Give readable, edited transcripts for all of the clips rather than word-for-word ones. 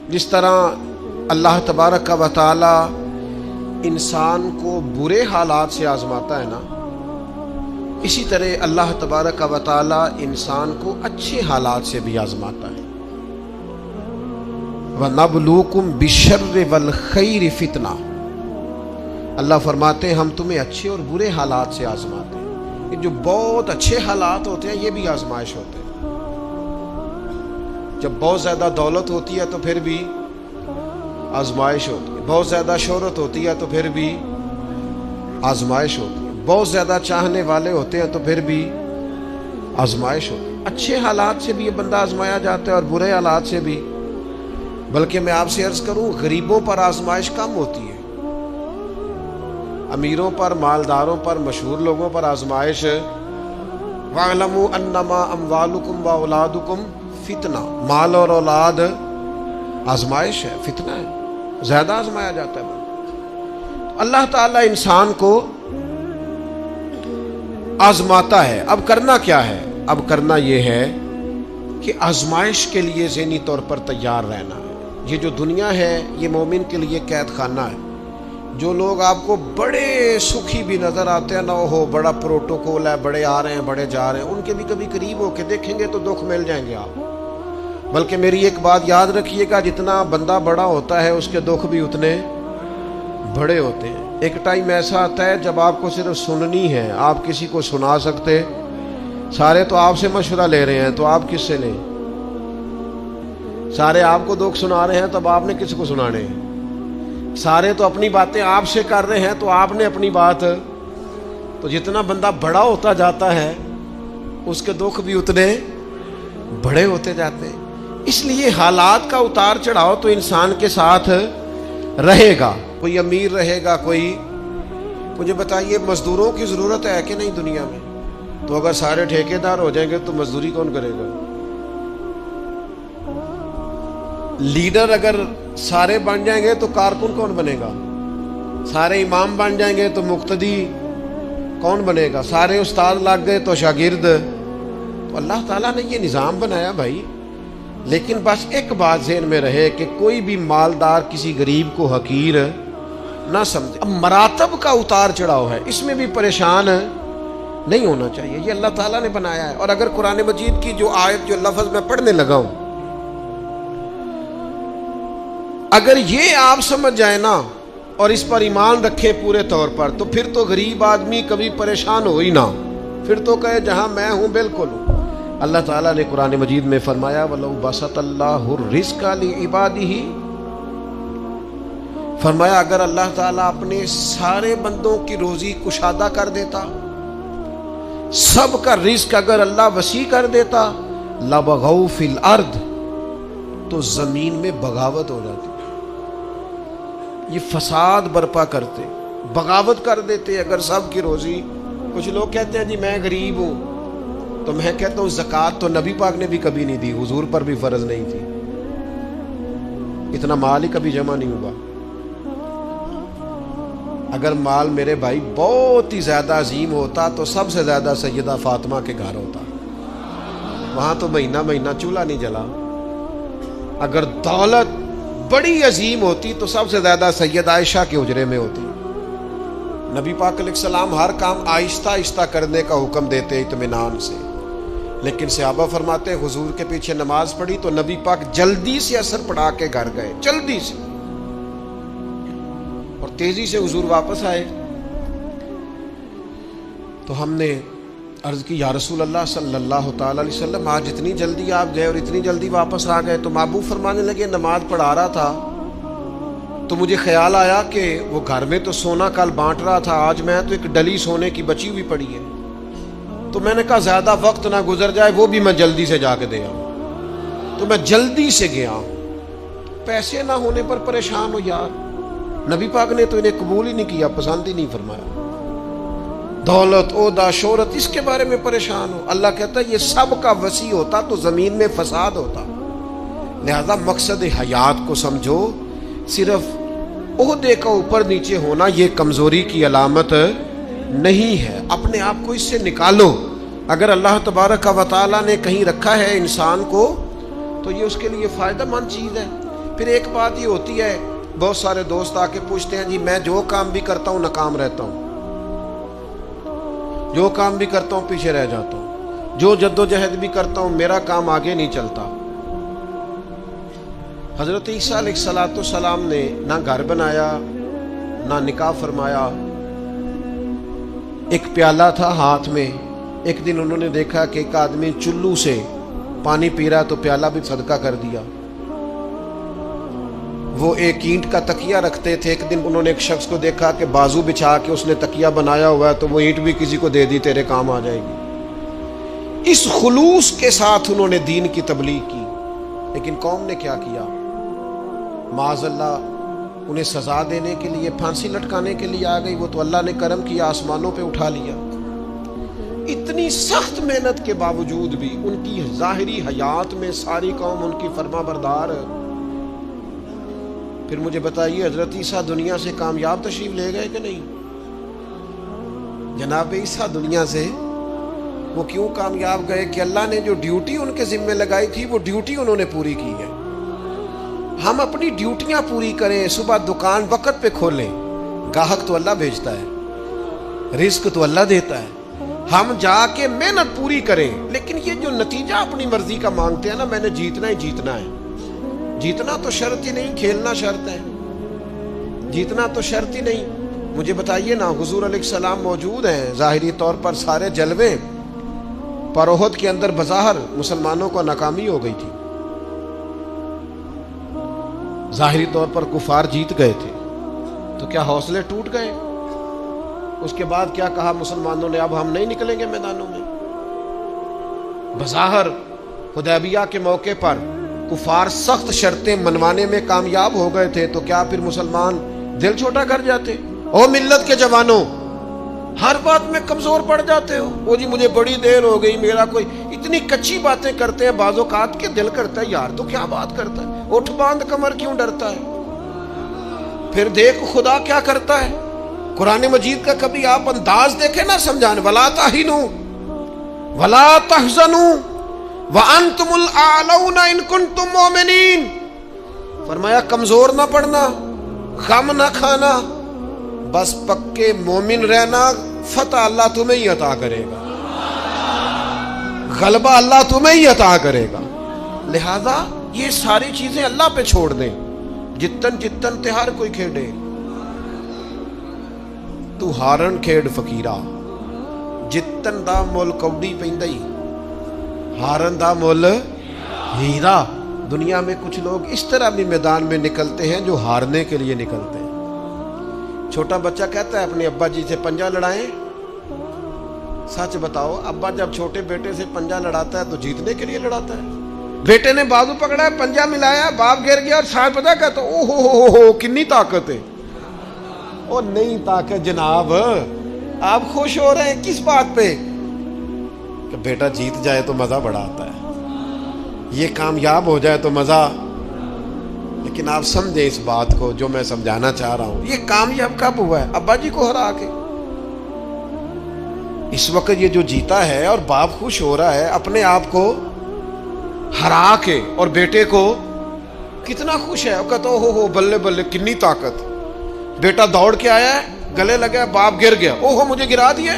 جس طرح اللہ تبارک و تعالی انسان کو برے حالات سے آزماتا ہے نا، اسی طرح اللہ تبارک و تعالی انسان کو اچھے حالات سے بھی آزماتا ہے۔ وَنَبْلُوكُمْ بِالشَّرِّ وَالْخَيْرِ فِتْنَةً، اللہ فرماتے ہیں ہم تمہیں اچھے اور برے حالات سے آزماتے ہیں۔ یہ جو بہت اچھے حالات ہوتے ہیں یہ بھی آزمائش ہوتے ہیں۔ جب بہت زیادہ دولت ہوتی ہے تو پھر بھی آزمائش ہوتی ہے، بہت زیادہ شہرت ہوتی ہے تو پھر بھی آزمائش ہوتی ہے، بہت زیادہ چاہنے والے ہوتے ہیں تو پھر بھی آزمائش ہوتی ہے۔ اچھے حالات سے بھی یہ بندہ آزمایا جاتا ہے اور برے حالات سے بھی۔ بلکہ میں آپ سے عرض کروں، غریبوں پر آزمائش کم ہوتی ہے، امیروں پر، مالداروں پر، مشہور لوگوں پر آزمائش وَاعْلَمُوا أَنَّمَا أَمْوَالُكُمْ وَأَوْلَادُكُمْ فِتْنَةٌ، مال اور اولاد آزمائش ہے، فتنہ ہے، زیادہ آزمایا جاتا ہے۔ اللہ تعالیٰ انسان کو آزماتا ہے۔ اب کرنا کیا ہے؟ اب کرنا یہ ہے کہ آزمائش کے لیے ذہنی طور پر تیار رہنا ہے۔ یہ جو دنیا ہے یہ مومن کے لیے قید خانہ ہے۔ جو لوگ آپ کو بڑے سکھی بھی نظر آتے ہیں، نہ ہو بڑا پروٹوکول ہے، بڑے آ رہے ہیں بڑے جا رہے ہیں، ان کے بھی کبھی قریب ہو کے دیکھیں گے تو دکھ مل جائیں گے آپ۔ بلکہ میری ایک بات یاد رکھیے گا، جتنا بندہ بڑا ہوتا ہے اس کے دکھ بھی اتنے بڑے ہوتے ہیں۔ ایک ٹائم ایسا آتا ہے جب آپ کو صرف سننی ہے، آپ کسی کو سنا سکتے، سارے تو آپ سے مشورہ لے رہے ہیں تو آپ کس سے لیں؟ سارے آپ کو دکھ سنا رہے ہیں تب آپ نے کس کو سنانے ہیں؟ سارے تو اپنی باتیں آپ سے کر رہے ہیں تو آپ نے اپنی بات۔ تو جتنا بندہ بڑا ہوتا جاتا ہے اس کے دکھ بھی اتنے بڑے ہوتے جاتے ہیں۔ اس لیے حالات کا اتار چڑھاؤ تو انسان کے ساتھ رہے گا، کوئی امیر رہے گا، کوئی۔ مجھے بتائیے مزدوروں کی ضرورت ہے کہ نہیں دنیا میں؟ تو اگر سارے ٹھیکیدار ہو جائیں گے تو مزدوری کون کرے گا؟ لیڈر اگر سارے بن جائیں گے تو کارکن کون بنے گا؟ سارے امام بن جائیں گے تو مقتدی کون بنے گا؟ سارے استاد لگ گئے تو شاگرد۔ تو اللہ تعالیٰ نے یہ نظام بنایا بھائی، لیکن بس ایک بات ذہن میں رہے کہ کوئی بھی مالدار کسی غریب کو حقیر نہ سمجھے۔ اب مراتب کا اتار چڑھاؤ ہے، اس میں بھی پریشان نہیں ہونا چاہیے، یہ اللہ تعالیٰ نے بنایا ہے۔ اور اگر قرآن مجید کی جو آیت جو لفظ میں پڑھنے لگا ہوں، اگر یہ آپ سمجھ جائیں نا اور اس پر ایمان رکھے پورے طور پر، تو پھر تو غریب آدمی کبھی پریشان ہو ہی نہ، پھر تو کہے جہاں میں ہوں بالکل ہوں۔ اللہ تعالیٰ نے قرآن مجید میں فرمایا وَلَوْ بَسَطَ اللَّهُ الرِّزْقَ لِعِبَادِهِ، فرمایا اگر اللہ تعالیٰ اپنے سارے بندوں کی روزی کشادہ کر دیتا، سب کا رزق اگر اللہ وسیع کر دیتا، لَبَغَوْا فِي الْأَرْضِ، تو زمین میں بغاوت ہو جاتی، یہ فساد برپا کرتے، بغاوت کر دیتے اگر سب کی روزی۔ کچھ لوگ کہتے ہیں جی میں غریب ہوں، تو میں کہتا ہوں زکوٰۃ تو نبی پاک نے بھی کبھی نہیں دی، حضور پر بھی فرض نہیں تھی، اتنا مال ہی کبھی جمع نہیں ہوا۔ اگر مال میرے بھائی بہت ہی زیادہ عظیم ہوتا تو سب سے زیادہ سیدہ فاطمہ کے گھر ہوتا، وہاں تو مہینہ مہینہ چولہا نہیں جلا۔ اگر دولت بڑی عظیم ہوتی تو سب سے زیادہ سیدہ عائشہ کے حجرے میں ہوتی۔ نبی پاک علیہ السلام ہر کام آہستہ آہستہ کرنے کا حکم دیتے اطمینان سے، لیکن صحابہ فرماتے حضور کے پیچھے نماز پڑھی تو نبی پاک جلدی سے عصر پڑھا کے گھر گئے، جلدی سے، اور تیزی سے حضور واپس آئے۔ تو ہم نے عرض کی یا رسول اللہ صلی اللہ تعالی علیہ وسلم آج اتنی جلدی آپ گئے اور اتنی جلدی واپس آ گئے؟ تو محبوب فرمانے لگے نماز پڑھا رہا تھا تو مجھے خیال آیا کہ وہ گھر میں تو سونا کل بانٹ رہا تھا، آج میں تو ایک ڈلی سونے کی بچی ہوئی پڑی ہے، تو میں نے کہا زیادہ وقت نہ گزر جائے، وہ بھی میں جلدی سے جا کے دے آؤں، تو میں جلدی سے گیا۔ پیسے نہ ہونے پر پریشان ہو یار، نبی پاک نے تو انہیں قبول ہی نہیں کیا، پسند ہی نہیں فرمایا۔ دولت، عہدہ، شہرت، اس کے بارے میں پریشان ہو، اللہ کہتا ہے یہ سب کا وسیع ہوتا تو زمین میں فساد ہوتا۔ لہذا مقصد حیات کو سمجھو، صرف عہدے کا اوپر نیچے ہونا یہ کمزوری کی علامت نہیں ہے، اپنے آپ کو اس سے نکالو۔ اگر اللہ تبارک و تعالیٰ نے کہیں رکھا ہے انسان کو تو یہ اس کے لیے فائدہ مند چیز ہے۔ پھر ایک بات یہ ہوتی ہے، بہت سارے دوست آ کے پوچھتے ہیں جی میں جو کام بھی کرتا ہوں ناکام رہتا ہوں، جو کام بھی کرتا ہوں پیچھے رہ جاتا ہوں، جو جدوجہد بھی کرتا ہوں میرا کام آگے نہیں چلتا۔ حضرت عیسیٰ علیہ السلام نے نہ گھر بنایا نہ نکاح فرمایا، ایک پیالہ تھا ہاتھ میں، ایک دن انہوں نے دیکھا کہ ایک آدمی چلو سے پانی پی رہا تو پیالہ بھی صدقہ کر دیا۔ وہ ایک اینٹ کا تکیہ رکھتے تھے، ایک دن انہوں نے ایک شخص کو دیکھا کہ بازو بچھا کے اس نے تکیہ بنایا ہوا ہے تو وہ اینٹ بھی کسی کو دے دی، تیرے کام آ جائے گی۔ اس خلوص کے ساتھ انہوں نے دین کی تبلیغ کی، لیکن قوم نے کیا کیا؟ معاذ اللہ انہیں سزا دینے کے لیے، پھانسی لٹکانے کے لیے آ گئی، وہ تو اللہ نے کرم کیا آسمانوں پہ اٹھا لیا۔ اتنی سخت محنت کے باوجود بھی ان کی ظاہری حیات میں ساری قوم ان کی فرما بردار۔ پھر مجھے بتائیے حضرت عیسیٰ دنیا سے کامیاب تشریف لے گئے کہ نہیں؟ جناب عیسیٰ دنیا سے وہ کیوں کامیاب گئے کہ اللہ نے جو ڈیوٹی ان کے ذمہ لگائی تھی وہ ڈیوٹی انہوں نے پوری کی ہے۔ ہم اپنی ڈیوٹیاں پوری کریں، صبح دکان وقت پہ کھولیں، گاہک تو اللہ بھیجتا ہے، رزق تو اللہ دیتا ہے، ہم جا کے محنت پوری کریں۔ لیکن یہ جو نتیجہ اپنی مرضی کا مانگتے ہیں نا، میں نے جیتنا ہی جیتنا ہے، جیتنا تو شرط ہی نہیں، کھیلنا شرط ہے، جیتنا تو شرط ہی نہیں۔ مجھے بتائیے نا، حضور علیہ السلام موجود ہیں، ظاہری طور پر سارے جلوے، پر احد کے اندر بظاہر مسلمانوں کو ناکامی ہو گئی تھی، ظاہری طور پر کفار جیت گئے تھے، تو کیا حوصلے ٹوٹ گئے؟ اس کے بعد کیا کہا مسلمانوں نے؟ اب ہم نہیں نکلیں گے میدانوں میں۔ بظاہر حدیبیہ کے موقع پر کفار سخت شرطیں منوانے میں کامیاب ہو گئے تھے، تو کیا پھر مسلمان دل چھوٹا کر جاتے؟ او ملت کے جوانوں، ہر بات میں کمزور پڑ جاتے ہو۔ وہ جی مجھے بڑی دیر ہو گئی، میرا کوئی اتنی کچی باتیں کرتے ہیں، بعض اوقات کے دل کرتا ہے یار تو کیا بات کرتا ہے، اٹھ باندھ کمر کیوں ڈرتا ہے؟ پھر دیکھ خدا کیا کرتا ہے۔ قرآن مجید کا کبھی آپ انداز دیکھیں نا سمجھانے، وَلَا تَهِنُوا وَلَا تَحْزَنُوا وَأَنْتُمُ الْأَعْلَوْنَ إِن كُنتُم مُؤْمِنِينَ۔ فرمایا کمزور نہ پڑنا، غم نہ کھانا، بس پکے مومن رہنا، فتح اللہ تمہیں ہی عطا کرے گا، غلبہ اللہ تمہیں ہی عطا کرے گا۔ لہذا یہ ساری چیزیں اللہ پہ چھوڑ دیں، جتن جتن تے ہر کوئی کھیڑے، تو ہارن کھیڑ فقیرہ، جتن دا مول کوڑی پیندئی، ہارن دا مول ہیرا۔ دنیا میں کچھ لوگ اس طرح بھی میدان میں نکلتے ہیں جو ہارنے کے لیے نکلتے ہیں۔ چھوٹا بچہ کہتا ہے اپنے ابا جی سے پنجہ لڑائیں، سچ بتاؤ ابا جب چھوٹے بیٹے سے پنجہ لڑاتا ہے تو جیتنے کے لیے لڑاتا ہے؟ بیٹے نے بازو پکڑا ہے، پنجہ ملایا، باپ گر گیا اور ساتھ پتہ کہتا او ہو کنی طاقت ہے۔ اور نہیں طاقت جناب، آپ خوش ہو رہے ہیں کس بات پہ؟ کہ بیٹا جیت جائے تو مزہ بڑا آتا ہے، یہ کامیاب ہو جائے تو مزہ۔ لیکن آپ سمجھیں اس بات کو جو میں سمجھانا چاہ رہا ہوں، یہ کامیاب کب ہوا ہے؟ ابا جی کو ہرا کے۔ اس وقت یہ جو جیتا ہے اور باپ خوش ہو رہا ہے اپنے آپ کو ہرا کے، اور بیٹے کو کتنا خوش ہے، کہتا ہو بلے بلے کنی طاقت۔ بیٹا دوڑ کے آیا ہے، گلے لگا، باپ گر گیا، اوہو مجھے گرا دیا،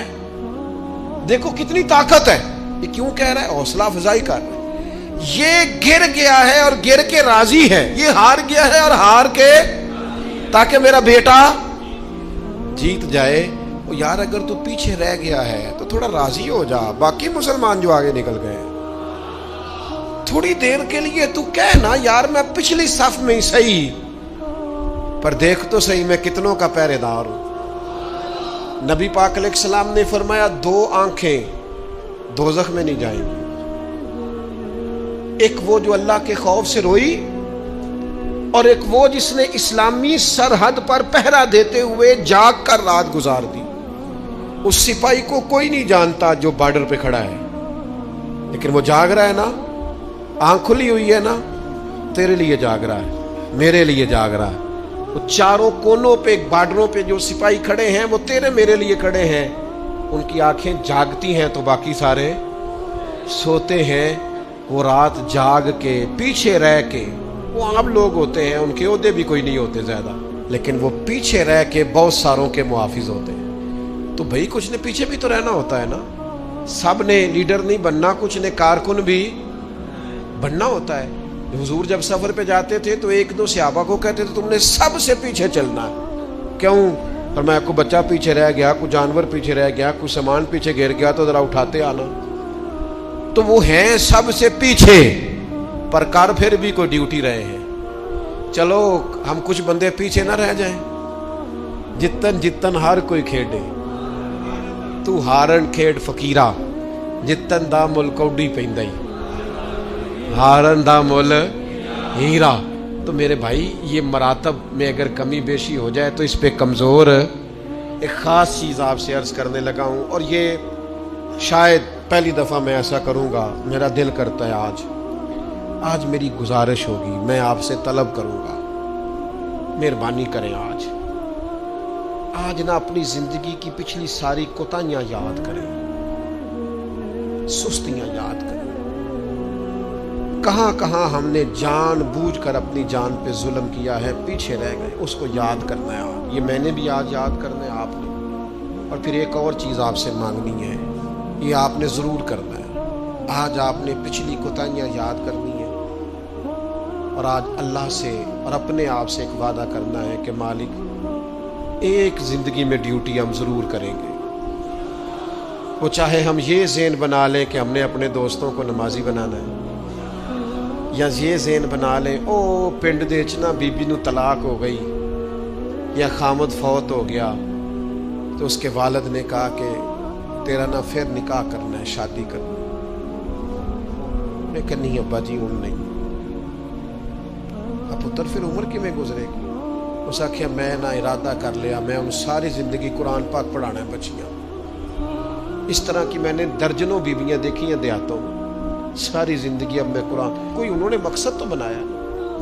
دیکھو کتنی طاقت ہے۔ یہ کیوں کہہ رہا ہے؟ حوصلہ افزائی کر رہا ہے۔ یہ گر گیا ہے اور گر کے راضی ہے، یہ ہار گیا ہے اور ہار کے، تاکہ میرا بیٹا جیت جائے۔ وہ یار اگر تو پیچھے رہ گیا ہے تو تھوڑا راضی ہو جا، باقی مسلمان جو آگے نکل گئے تھوڑی دیر کے لیے تو کہنا یار میں پچھلی صف میں ہی صحیح، پر دیکھ تو صحیح میں کتنوں کا پہرے دار ہوں۔ نبی پاک علیہ السلام نے فرمایا 2 آنکھیں دوزخ میں نہیں جائیں گی، ایک وہ جو اللہ کے خوف سے روئی، اور ایک وہ جس نے اسلامی سرحد پر پہرا دیتے ہوئے جاگ کر رات گزار دی۔ اس سپاہی کو کوئی نہیں جانتا جو بارڈر پہ کھڑا ہے، لیکن وہ جاگ رہا ہے نا، آنکھ کھلی ہوئی ہے نا، تیرے لیے جاگ رہا ہے، میرے لیے جاگ رہا ہے۔ وہ چاروں کونوں پہ بارڈروں پہ جو سپاہی کھڑے ہیں وہ تیرے میرے لیے کھڑے ہیں، ان کی آنکھیں جاگتی ہیں تو باقی سارے سوتے ہیں۔ وہ رات جاگ کے پیچھے رہ کے وہ عام لوگ ہوتے ہیں، ان کے عہدے بھی کوئی نہیں ہوتے زیادہ، لیکن وہ پیچھے رہ کے بہت ساروں کے محافظ ہوتے ہیں۔ تو بھائی کچھ نے پیچھے بھی تو رہنا ہوتا ہے نا، سب نے لیڈر نہیں بننا، کچھ نے کارکن بھی بننا ہوتا ہے۔ حضور جب سفر پہ جاتے تھے تو ایک دو صحابہ کو کہتے تھے تم نے سب سے پیچھے چلنا ہے۔ کیوں؟ اور میں کوئی بچہ پیچھے رہ گیا، کوئی جانور پیچھے رہ گیا، کوئی سامان پیچھے گر گیا تو ذرا اٹھاتے آنا۔ تو وہ ہیں سب سے پیچھے، پر کر پھر بھی کوئی ڈیوٹی رہے ہیں۔ چلو ہم کچھ بندے پیچھے نہ رہ جائیں، جتن جتن ہر کوئی کھیڈے، تو ہارن کھیڈ فقیرہ، جتن دا مل کوڈی پیندائی، ہارن دا مل ہیرا۔ تو میرے بھائی یہ مراتب میں اگر کمی بیشی ہو جائے تو اس پہ کمزور ایک خاص چیز آپ سے عرض کرنے لگا ہوں، اور یہ شاید پہلی دفعہ میں ایسا کروں گا۔ میرا دل کرتا ہے آج میری گزارش ہوگی، میں آپ سے طلب کروں گا، مہربانی کریں آج نہ اپنی زندگی کی پچھلی ساری کوتاہیاں یاد کریں، سستیاں یاد کریں، کہاں کہاں ہم نے جان بوجھ کر اپنی جان پہ ظلم کیا ہے، پیچھے رہ گئے، اس کو یاد کرنا ہے آج۔ یہ میں نے بھی آج یاد کرنا ہے، آپ نے۔ اور پھر ایک اور چیز آپ سے مانگنی ہے، یہ آپ نے ضرور کرنا ہے۔ آج آپ نے پچھلی کوتاہیاں یاد کرنی ہے، اور آج اللہ سے اور اپنے آپ سے ایک وعدہ کرنا ہے کہ مالک ایک زندگی میں ڈیوٹی ہم ضرور کریں گے، وہ چاہے ہم یہ ذہن بنا لیں کہ ہم نے اپنے دوستوں کو نمازی بنانا ہے، یا یہ ذہن بنا لیں او پنڈ دے وچ نا بی بی نو طلاق ہو گئی یا خامد فوت ہو گیا تو اس کے والد نے کہا کہ تیرا نا پھر نکاح کرنا ہے، شادی کرنا ہے۔ میں کہ نہیں ابا جی ہوں نہیں۔ اب پتر پھر عمر کی میں گزرے گی؟ اس آخیا میں نہ ارادہ کر لیا، میں ان ساری زندگی قرآن پاک پڑھانا ہے بچیاں۔ اس طرح کی میں نے درجنوں بیویاں دیکھی ہیں دیہاتوں میں، ساری زندگی اب میں قرآن۔ کوئی انہوں نے مقصد تو بنایا۔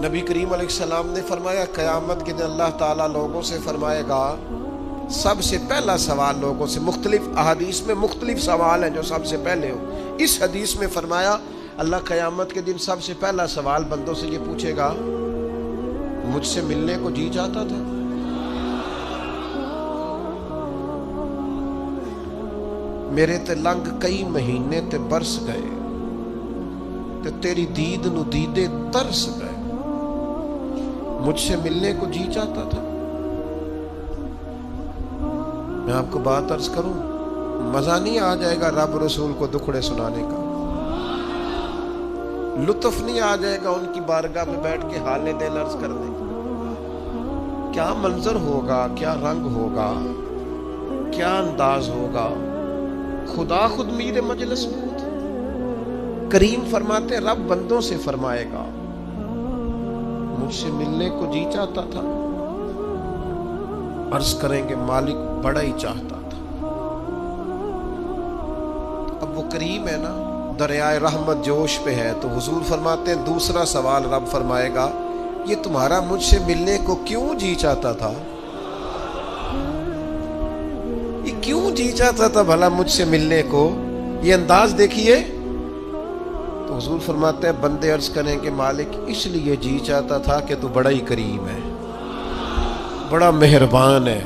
نبی کریم علیہ السلام نے فرمایا قیامت کے دن اللہ تعالیٰ لوگوں سے فرمائے گا، سب سے پہلا سوال لوگوں سے، مختلف احادیث میں مختلف سوال ہیں جو سب سے پہلے ہو۔ اس حدیث میں فرمایا اللہ قیامت کے دن سب سے پہلا سوال بندوں سے یہ پوچھے گا مجھ سے ملنے کو جی چاہتا تھا؟ میرے تے لنگ کئی مہینے تے برس گئے تے تیری دید نو دیدے ترس گئے، مجھ سے ملنے کو جی چاہتا تھا؟ میں آپ کو بات عرض کروں، مزہ نہیں آ جائے گا رب رسول کو دکھڑے سنانے کا، لطف نہیں آ جائے گا ان کی بارگاہ میں بیٹھ کے حال دل عرض کرنے کا؟ کیا منظر ہوگا، کیا رنگ ہوگا، کیا انداز ہوگا، خدا خود میر مجلس بود۔ کریم فرماتے رب بندوں سے فرمائے گا مجھ سے ملنے کو جی چاہتا تھا؟ عرض کریں گے مالک بڑا ہی چاہتا تھا۔ اب وہ کریم ہے نا، دریائے رحمت جوش پہ ہے، تو حضور فرماتے ہیں دوسرا سوال رب فرمائے گا یہ تمہارا مجھ سے ملنے کو کیوں جی چاہتا تھا؟ یہ کیوں جی چاہتا تھا بھلا مجھ سے ملنے کو؟ یہ انداز دیکھیے۔ تو حضور فرماتے ہیں بندے عرض کریں کہ مالک اس لیے جی چاہتا تھا کہ تو بڑا ہی کریم ہے، بڑا مہربان ہے،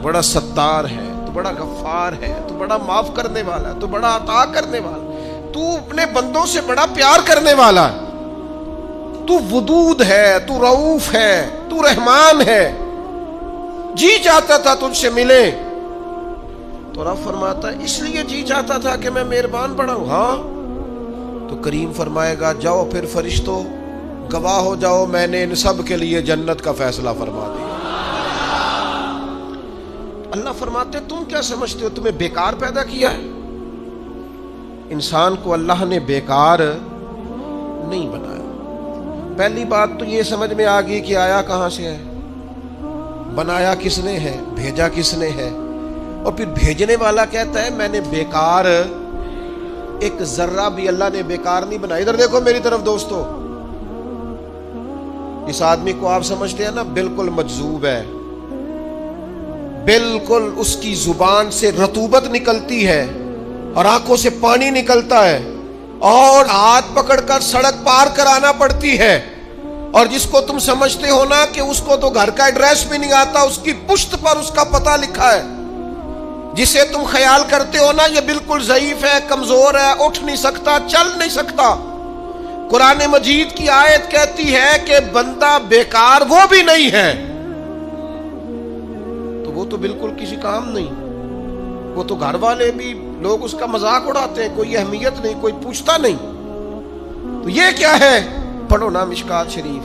بڑا ستار ہے، تو بڑا غفار ہے، تو بڑا معاف کرنے والا ہے، تو بڑا عطا کرنے والا ہے، تو اپنے بندوں سے بڑا پیار کرنے والا ہے، تو ودود ہے، تو رؤوف ہے، تو رحمان ہے، جی چاہتا تھا تجھ سے ملے۔ تو رب فرماتا ہے اس لیے جی چاہتا تھا کہ میں مہربان بڑا ہوں؟ ہاں۔ تو کریم فرمائے گا جاؤ پھر فرشتوں گواہ ہو جاؤ، میں نے ان سب کے لیے جنت کا فیصلہ فرما دیا۔ اللہ فرماتے تم کیا سمجھتے ہو تمہیں بیکار پیدا کیا ہے؟ انسان کو اللہ نے بیکار نہیں بنایا۔ پہلی بات تو یہ سمجھ میں آ گئی کہ آیا کہاں سے ہے، بنایا کس نے ہے، بھیجا کس نے ہے، اور پھر بھیجنے والا کہتا ہے میں نے بیکار، ایک ذرہ بھی اللہ نے بیکار نہیں بنایا۔ ادھر دیکھو میری طرف دوستو، اس آدمی کو آپ سمجھتے ہیں نا بالکل مجذوب ہے، بالکل اس کی زبان سے رطوبت نکلتی ہے اور آنکھوں سے پانی نکلتا ہے اور ہاتھ پکڑ کر سڑک پار کرانا پڑتی ہے، اور جس کو تم سمجھتے ہو نا کہ اس کو تو گھر کا ایڈریس بھی نہیں آتا، اس کی پشت پر اس کا پتہ لکھا ہے، جسے تم خیال کرتے ہو نا یہ بالکل ضعیف ہے، کمزور ہے، اٹھ نہیں سکتا، چل نہیں سکتا، قرآن مجید کی آیت کہتی ہے کہ بندہ بیکار وہ بھی نہیں ہے، تو وہ تو بالکل کسی کام نہیں، وہ تو گھر والے بھی لوگ اس کا مذاق اڑاتے ہیں، کوئی اہمیت نہیں، کوئی پوچھتا نہیں۔ تو یہ کیا ہے؟ پڑھو نا مشکات شریف۔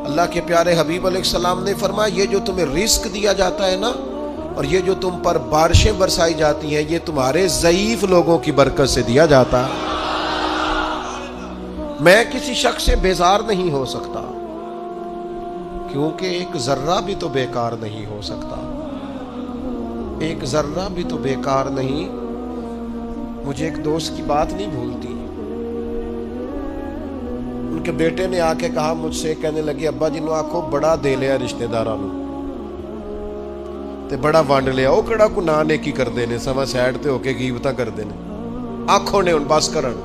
اللہ کے پیارے حبیب علیہ السلام نے فرمایا یہ جو تمہیں رزق دیا جاتا ہے نا، اور یہ جو تم پر بارشیں برسائی جاتی ہیں، یہ تمہارے ضعیف لوگوں کی برکت سے دیا جاتا ہے۔ میں کسی شخص سے بیزار نہیں ہو سکتا، کیونکہ ایک ذرہ بھی تو بیکار نہیں ہو سکتا، ایک ذرہ بھی تو بیکار نہیں۔ مجھے ایک دوست کی بات نہیں بھولتی، ان کے بیٹے نے آ کے کہا مجھ سے، کہنے لگے ابا جی نو آکھو بڑا دے لیا رشتہ داراں نوں تے بڑا ونڈ لیا، وہ کہڑا کو نہ نیکی کردے نے، سوا سائڈ تے ہو کے غیبتاں کردے نے، آنکھوں نے ان بس کرن۔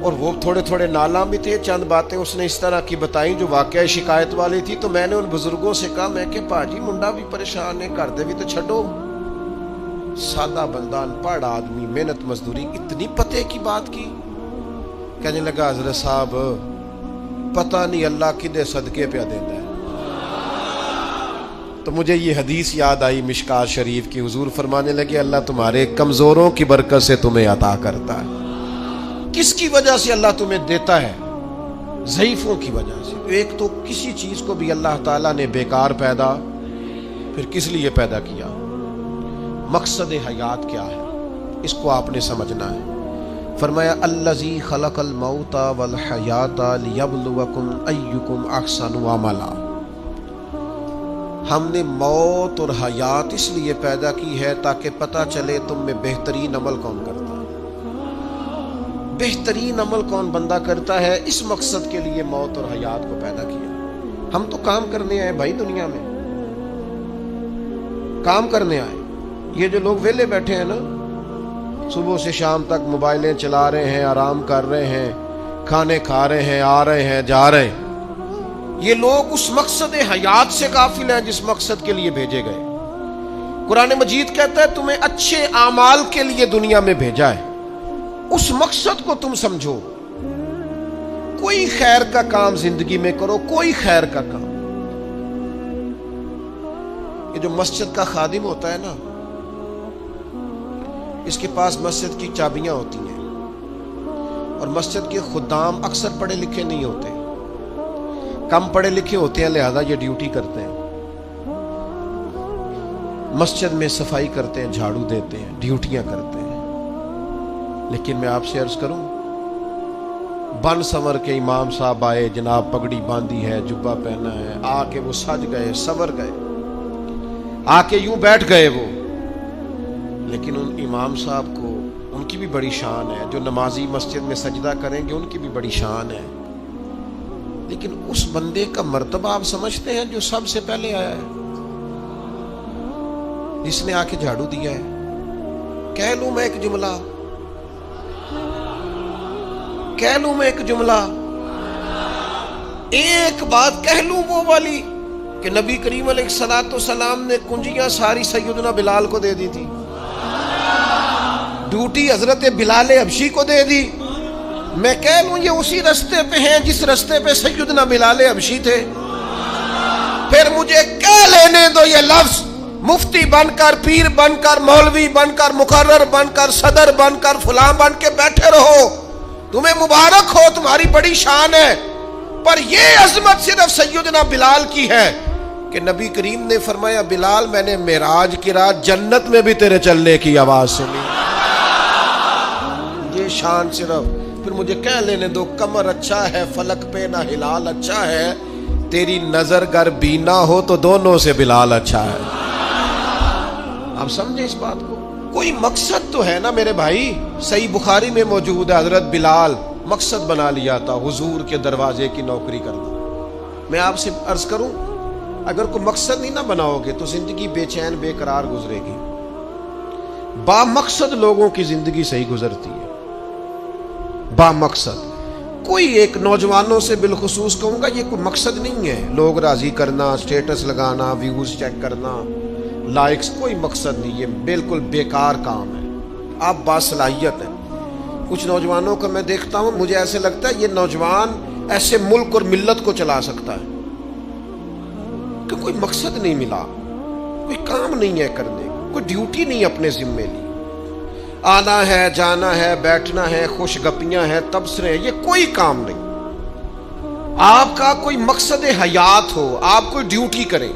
اور وہ تھوڑے تھوڑے نالاں بھی تھے، چند باتیں اس نے اس طرح کی بتائیں جو واقعی شکایت والی تھی۔ تو میں نے ان بزرگوں سے کہا، میں کہ پاجی منڈا بھی پریشان ہے، گھر دے بھی تو چھڈو، سادہ بندہ، ان پڑھ آدمی، محنت مزدوری، اتنی پتے کی بات کی؟ کہنے لگا حضرت صاحب پتہ نہیں اللہ کدے صدقے پہ دیندا ہے۔ تو مجھے یہ حدیث یاد آئی مشکات شریف کی، حضور فرمانے لگے اللہ تمہارے کمزوروں کی برکت سے تمہیں عطا کرتا ہے۔ کس کی وجہ سے اللہ تمہیں دیتا ہے؟ ضعیفوں کی وجہ سے۔ ایک تو کسی چیز کو بھی اللہ تعالیٰ نے بیکار پیدا پھر کس لیے پیدا کیا، مقصد حیات کیا ہے، اس کو آپ نے سمجھنا ہے۔ فرمایا الذی خلق الموت والحیات لیبلوکم ایکم احسن عملا، ہم نے موت اور حیات اس لیے پیدا کی ہے تاکہ پتہ چلے تم میں بہترین عمل کون کرتا ہے، بہترین عمل کون بندہ کرتا ہے۔ اس مقصد کے لیے موت اور حیات کو پیدا کیا۔ ہم تو کام کرنے آئے بھائی، دنیا میں کام کرنے آئے۔ یہ جو لوگ ویلے بیٹھے ہیں نا، صبح سے شام تک موبائلیں چلا رہے ہیں، آرام کر رہے ہیں، کھانے کھا رہے ہیں، آ رہے ہیں، جا رہے ہیں، یہ لوگ اس مقصد حیات سے غافل ہیں جس مقصد کے لیے بھیجے گئے۔ قرآن مجید کہتا ہے تمہیں اچھے اعمال کے لیے دنیا میں بھیجا ہے، اس مقصد کو تم سمجھو۔ کوئی خیر کا کام زندگی میں کرو، کوئی خیر کا کام۔ یہ جو مسجد کا خادم ہوتا ہے نا، اس کے پاس مسجد کی چابیاں ہوتی ہیں، اور مسجد کے خدام اکثر پڑھے لکھے نہیں ہوتے، کم پڑھے لکھے ہوتے ہیں، لہذا یہ ڈیوٹی کرتے ہیں، مسجد میں صفائی کرتے ہیں، جھاڑو دیتے ہیں، ڈیوٹیاں کرتے ہیں۔ لیکن میں آپ سے عرض کروں، بن سنور کے امام صاحب آئے، جناب پگڑی باندھی ہے، جبہ پہنا ہے، آ کے وہ سج گئے، سنور گئے، آ کے یوں بیٹھ گئے وہ، لیکن ان امام صاحب کو ان کی بھی بڑی شان ہے، جو نمازی مسجد میں سجدہ کریں گے ان کی بھی بڑی شان ہے، لیکن اس بندے کا مرتبہ آپ سمجھتے ہیں جو سب سے پہلے آیا ہے، جس نے آ کے جھاڑو دیا ہے؟ کہہ لوں میں ایک جملہ، کہہ لوں میں ایک جملہ، ایک بات کہہ لوں وہ والی کہ نبی کریم علیہ الصلوۃ والسلام نے کنجیاں ساری سیدنا بلال کو دے دی تھی، ڈیوٹی حضرت بلال حبشی کو دے دی۔ میں کہہ لوں یہ اسی رستے پہ ہیں جس رستے پہ سیدنا بلال حبشی تھے؟ پھر مجھے کہہ لینے دو یہ لفظ، مفتی بن کر، پیر بن کر، مولوی بن کر، مقرر بن کر، صدر بن کر، فلاں بن کے بیٹھے رہو، تمہیں مبارک ہو، تمہاری بڑی شان ہے، پر یہ عظمت صرف سیدنا بلال کی ہے کہ نبی کریم نے فرمایا بلال میں نے معراج کی رات جنت میں بھی تیرے چلنے کی آواز سنی، یہ شان صرف۔ پھر مجھے کہہ لینے دو کمر اچھا ہے، فلک پہ نہ ہلال اچھا ہے، تیری نظر گر بینا ہو تو دونوں سے بلال اچھا ہے۔ آپ سمجھیں اس بات کو، کوئی مقصد تو ہے نا میرے بھائی۔ صحیح بخاری میں موجود ہے حضرت بلال مقصد بنا لیا تھا حضور کے دروازے کی نوکری کرنا۔ میں آپ سے عرض کروں، اگر کوئی مقصد نہیں نہ بناؤ گے تو زندگی بے چین بے قرار گزرے گی۔ با مقصد لوگوں کی زندگی صحیح گزرتی ہے، با مقصد۔ کوئی ایک نوجوانوں سے بالخصوص کہوں گا یہ کوئی مقصد نہیں ہے، لوگ راضی کرنا، سٹیٹس لگانا، ویوز چیک کرنا، لائکس، کوئی مقصد نہیں، یہ بالکل بیکار کام ہے۔ آپ باصلاحیت ہیں۔ کچھ نوجوانوں کو میں دیکھتا ہوں، مجھے ایسے لگتا ہے یہ نوجوان ایسے ملک اور ملت کو چلا سکتا ہے، کہ کوئی مقصد نہیں ملا، کوئی کام نہیں ہے کرنے، کوئی ڈیوٹی نہیں اپنے ذمے لی، آنا ہے، جانا ہے، بیٹھنا ہے، خوش گپیاں ہیں، تبصرے ہیں، یہ کوئی کام نہیں۔ آپ کا کوئی مقصد حیات ہو، آپ کوئی ڈیوٹی کریں،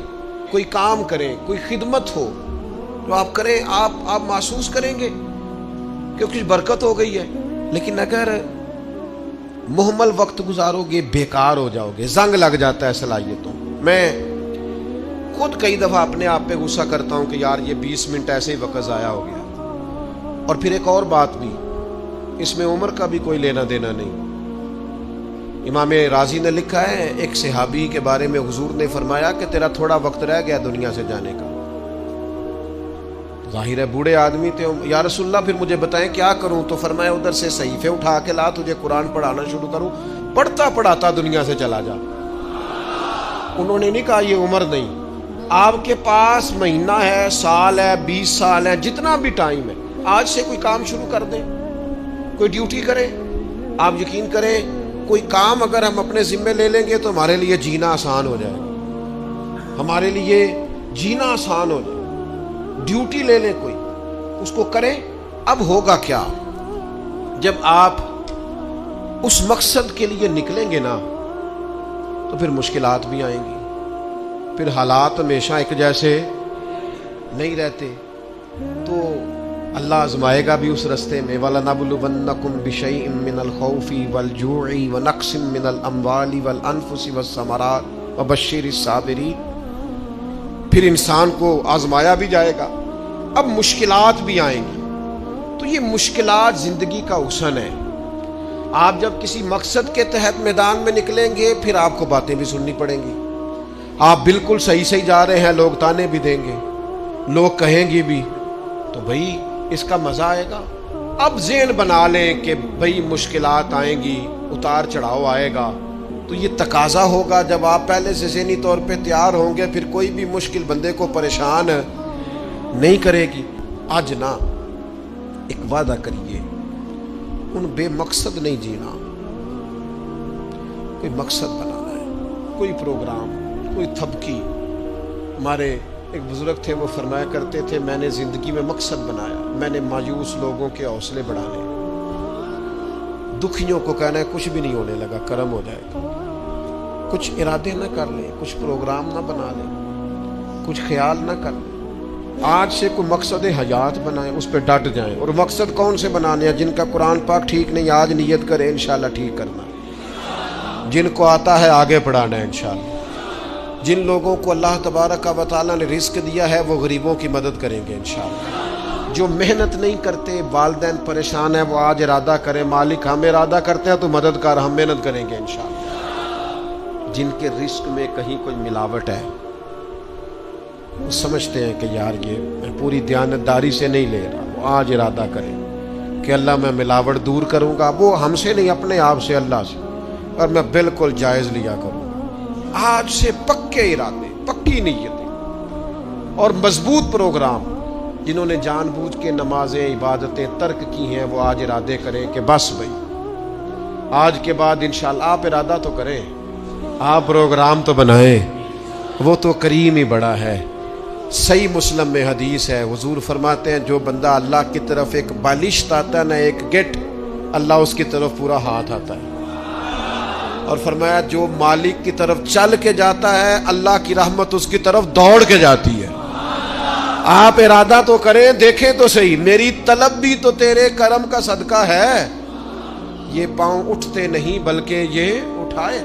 کوئی کام کریں، کوئی خدمت ہو جو آپ کریں، آپ محسوس کریں گے کہ کچھ برکت ہو گئی ہے۔ لیکن اگر محمل وقت گزارو گے، بیکار ہو جاؤ گے، زنگ لگ جاتا ہے صلاحیتوں۔ میں خود کئی دفعہ اپنے آپ پہ غصہ کرتا ہوں کہ یار یہ 20 منٹ ایسے ہی وقت ضائع ہو گیا۔ اور پھر ایک اور بات بھی، اس میں عمر کا بھی کوئی لینا دینا نہیں۔ امام رازی نے لکھا ہے ایک صحابی کے بارے میں، حضور نے فرمایا کہ تیرا تھوڑا وقت رہ گیا دنیا سے جانے کا۔ ظاہر ہے بوڑھے آدمی تھے، یا رسول اللہ پھر مجھے بتائیں کیا کروں؟ تو فرمایا ادھر سے صحیفے اٹھا کے لا، تجھے قرآن پڑھانا شروع کروں، پڑھتا پڑھاتا دنیا سے چلا جا۔ انہوں نے نہیں کہا یہ عمر نہیں، آپ کے پاس مہینہ ہے، سال ہے، 20 سال ہے، جتنا بھی ٹائم ہے، آج سے کوئی کام شروع کر دیں، کوئی ڈیوٹی کریں۔ آپ یقین کریں کوئی کام اگر ہم اپنے ذمے لے لیں گے تو ہمارے لیے جینا آسان ہو جائے گا، ہمارے لیے جینا آسان ہو جائے گا۔ ڈیوٹی لے لیں کوئی، اس کو کریں۔ اب ہوگا کیا؟ جب آپ اس مقصد کے لیے نکلیں گے نا تو پھر مشکلات بھی آئیں گی، پھر حالات ہمیشہ ایک جیسے نہیں رہتے، تو اللہ آزمائے گا بھی اس رستے میں۔ وَلَنَبْلُوَنَّكُمْ بِشَيْءٍ مِّنَ الْخَوْفِ وَالْجُوعِ وَنَقْصٍ مِّنَ الْأَمْوَالِ وَالْأَنفُسِ وَالثَّمَرَاتِ وَبَشِّرِ الصَّابِرِينَ۔ پھر انسان کو آزمایا بھی جائے گا، اب مشکلات بھی آئیں گی۔ تو یہ مشکلات زندگی کا حسن ہے۔ آپ جب کسی مقصد کے تحت میدان میں نکلیں گے پھر آپ کو باتیں بھی سننی پڑیں گی۔ آپ بالکل صحیح صحیح جا رہے ہیں، لوگ تانے بھی دیں گے، لوگ کہیں گے بھی، تو بھائی اس کا مزہ آئے گا۔ اب ذہن بنا لیں کہ بھائی مشکلات آئیں گی، اتار چڑھاؤ آئے گا، تو یہ تقاضا ہوگا جب آپ پہلے سے ذہنی طور پہ تیار ہوں گے، پھر کوئی بھی مشکل بندے کو پریشان نہیں کرے گی۔ آج نہ ایک وعدہ کریے، ان بے مقصد نہیں جینا، کوئی مقصد بنانا ہے، کوئی پروگرام، کوئی تھبکی۔ ہمارے ایک بزرگ تھے، وہ فرمایا کرتے تھے میں نے زندگی میں مقصد بنایا، میں نے مایوس لوگوں کے حوصلے بڑھانے، دکھیوں کو کہنا ہے کچھ بھی نہیں ہونے لگا، کرم ہو جائے گا۔ کچھ ارادے نہ کر لیں، کچھ پروگرام نہ بنا لیں، کچھ خیال نہ کر لیں، آج سے کوئی مقصد حیات بنائیں، اس پہ ڈٹ جائیں۔ اور مقصد کون سے بنانے ہیں؟ جن کا قرآن پاک ٹھیک نہیں آج نیت کریں انشاءاللہ ٹھیک کرنا، جن کو آتا ہے آگے پڑھانا ہے انشاءاللہ۔ جن لوگوں کو اللہ تبارک و تعالیٰ نے رزق دیا ہے وہ غریبوں کی مدد کریں گے انشاءاللہ۔ جو محنت نہیں کرتے، والدین پریشان ہیں، وہ آج ارادہ کریں مالک ہم ارادہ کرتے ہیں تو مدد کر، ہم محنت کریں گے انشاءاللہ۔ جن کے رزق میں کہیں کوئی ملاوٹ ہے، وہ سمجھتے ہیں کہ یار یہ میں پوری دیانتداری سے نہیں لے رہا، وہ آج ارادہ کریں کہ اللہ میں ملاوٹ دور کروں گا، وہ ہم سے نہیں اپنے آپ سے، اللہ سے، اور میں بالکل جائز لیا کروں گا۔ آج سے پکے ارادے، پکی نیتیں اور مضبوط پروگرام۔ جنہوں نے جان بوجھ کے نمازیں، عبادتیں ترک کی ہیں، وہ آج ارادے کریں کہ بس بھائی آج کے بعد انشاءاللہ۔ آپ ارادہ تو کریں، آپ پروگرام تو بنائیں، وہ تو کریم ہی بڑا ہے۔ صحیح مسلم میں حدیث ہے، حضور فرماتے ہیں جو بندہ اللہ کی طرف ایک بالشت آتا ہے نا، ایک گٹ، اللہ اس کی طرف پورا ہاتھ آتا ہے۔ اور فرمایا جو مالک کی طرف چل کے جاتا ہے اللہ کی رحمت اس کی طرف دوڑ کے جاتی ہے۔ آپ ارادہ تو کریں، دیکھیں تو صحیح، میری طلب بھی تو تیرے کرم کا صدقہ ہے۔ یہ پاؤں اٹھتے نہیں بلکہ یہ اٹھائے